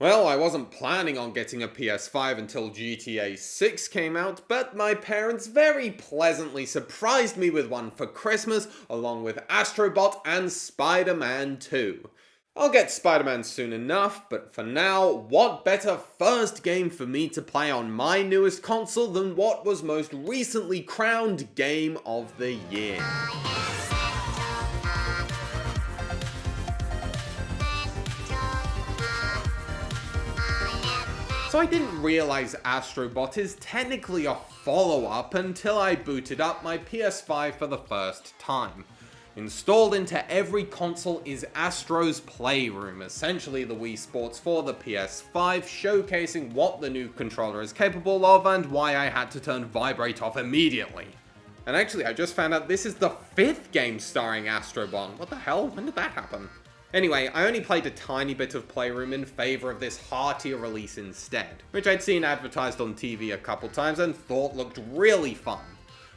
Well, I wasn't planning on getting a PS5 until GTA 6 came out, but my parents very pleasantly surprised me with one for Christmas, along with Astro and Spider-Man 2. I'll get Spider-Man soon enough, but for now, what better first game for me to play on my newest console than what was most recently crowned Game of the Year? So I didn't realize Astro is technically a follow-up until I booted up my PS5 for the first time. Installed into every console is Astro's Playroom, essentially the Wii Sports for the PS5, showcasing what the new controller is capable of and why I had to turn Vibrate off immediately. And actually, I just found out this is the 5th game starring Astrobot. What the hell? When did that happen? Anyway, I only played a tiny bit of Playroom in favour of this heartier release instead, which I'd seen advertised on TV a couple times and thought looked really fun.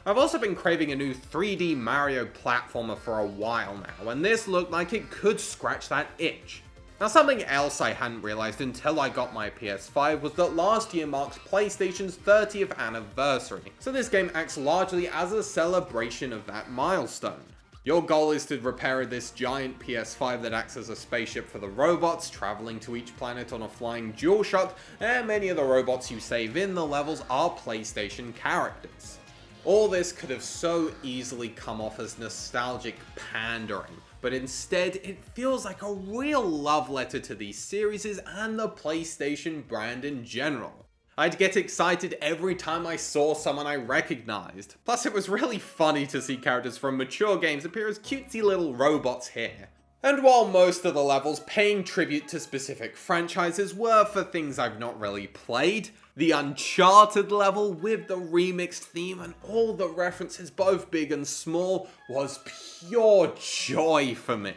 I've also been craving a new 3D Mario platformer for a while now, and this looked like it could scratch that itch. Now, something else I hadn't realised until I got my PS5 was that last year marks PlayStation's 30th anniversary, so this game acts largely as a celebration of that milestone. Your goal is to repair this giant PS5 that acts as a spaceship for the robots, traveling to each planet on a flying DualShock, and many of the robots you save in the levels are PlayStation characters. All this could have so easily come off as nostalgic pandering, but instead it feels like a real love letter to these series and the PlayStation brand in general. I'd get excited every time I saw someone I recognized. Plus, it was really funny to see characters from mature games appear as cutesy little robots here. And while most of the levels paying tribute to specific franchises were for things I've not really played, the Uncharted level with the remixed theme and all the references, both big and small, was pure joy for me.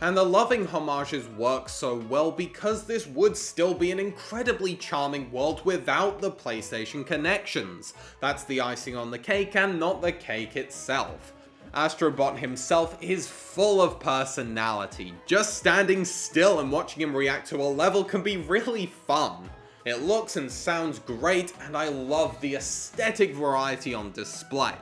And the loving homages work so well because this would still be an incredibly charming world without the PlayStation connections. That's the icing on the cake and not the cake itself. Astrobot himself is full of personality. Just standing still and watching him react to a level can be really fun. It looks and sounds great, and I love the aesthetic variety on display.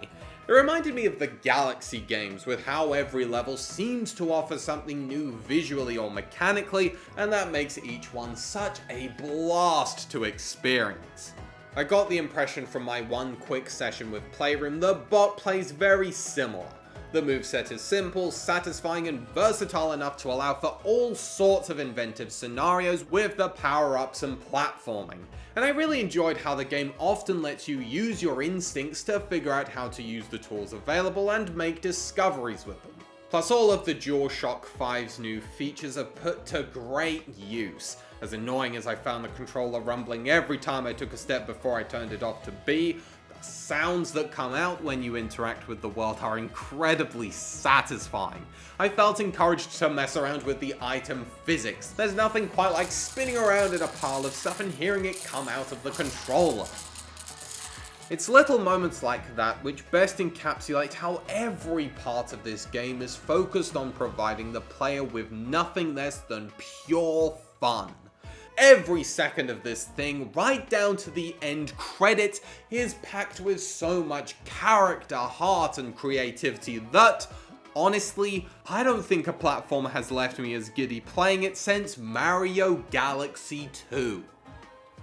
It reminded me of the Galaxy games, with how every level seems to offer something new visually or mechanically, and that makes each one such a blast to experience. I got the impression from my one quick session with Playroom that Bot plays very similar. The moveset is simple, satisfying, and versatile enough to allow for all sorts of inventive scenarios with the power-ups and platforming. And I really enjoyed how the game often lets you use your instincts to figure out how to use the tools available and make discoveries with them. Plus, all of the DualShock 5's new features are put to great use. As annoying as I found the controller rumbling every time I took a step before I turned it off to be, the sounds that come out when you interact with the world are incredibly satisfying. I felt encouraged to mess around with the item physics. There's nothing quite like spinning around in a pile of stuff and hearing it come out of the controller. It's little moments like that which best encapsulate how every part of this game is focused on providing the player with nothing less than pure fun. Every second of this thing, right down to the end credit, is packed with so much character, heart, and creativity that, honestly, I don't think a platformer has left me as giddy playing it since Mario Galaxy 2.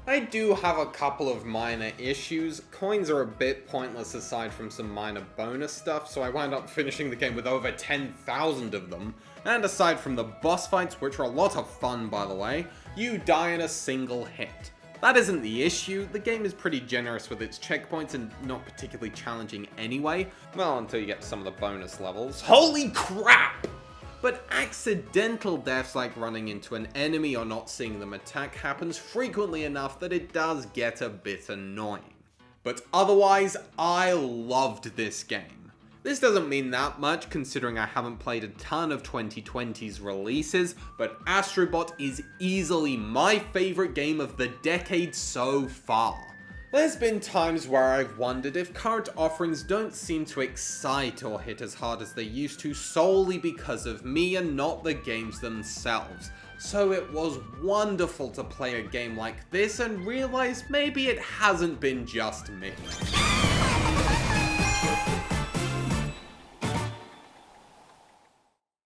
I do have a couple of minor issues. Coins are a bit pointless aside from some minor bonus stuff, so I wound up finishing the game with over 10,000 of them. And aside from the boss fights, which are a lot of fun by the way, you die in a single hit. That isn't the issue, the game is pretty generous with its checkpoints and not particularly challenging anyway. Well, until you get to some of the bonus levels. Holy crap! But accidental deaths like running into an enemy or not seeing them attack happens frequently enough that it does get a bit annoying. But otherwise, I loved this game. This doesn't mean that much considering I haven't played a ton of 2020's releases, but Astrobot is easily my favourite game of the decade so far. There's been times where I've wondered if current offerings don't seem to excite or hit as hard as they used to solely because of me and not the games themselves. So it was wonderful to play a game like this and realize maybe it hasn't been just me.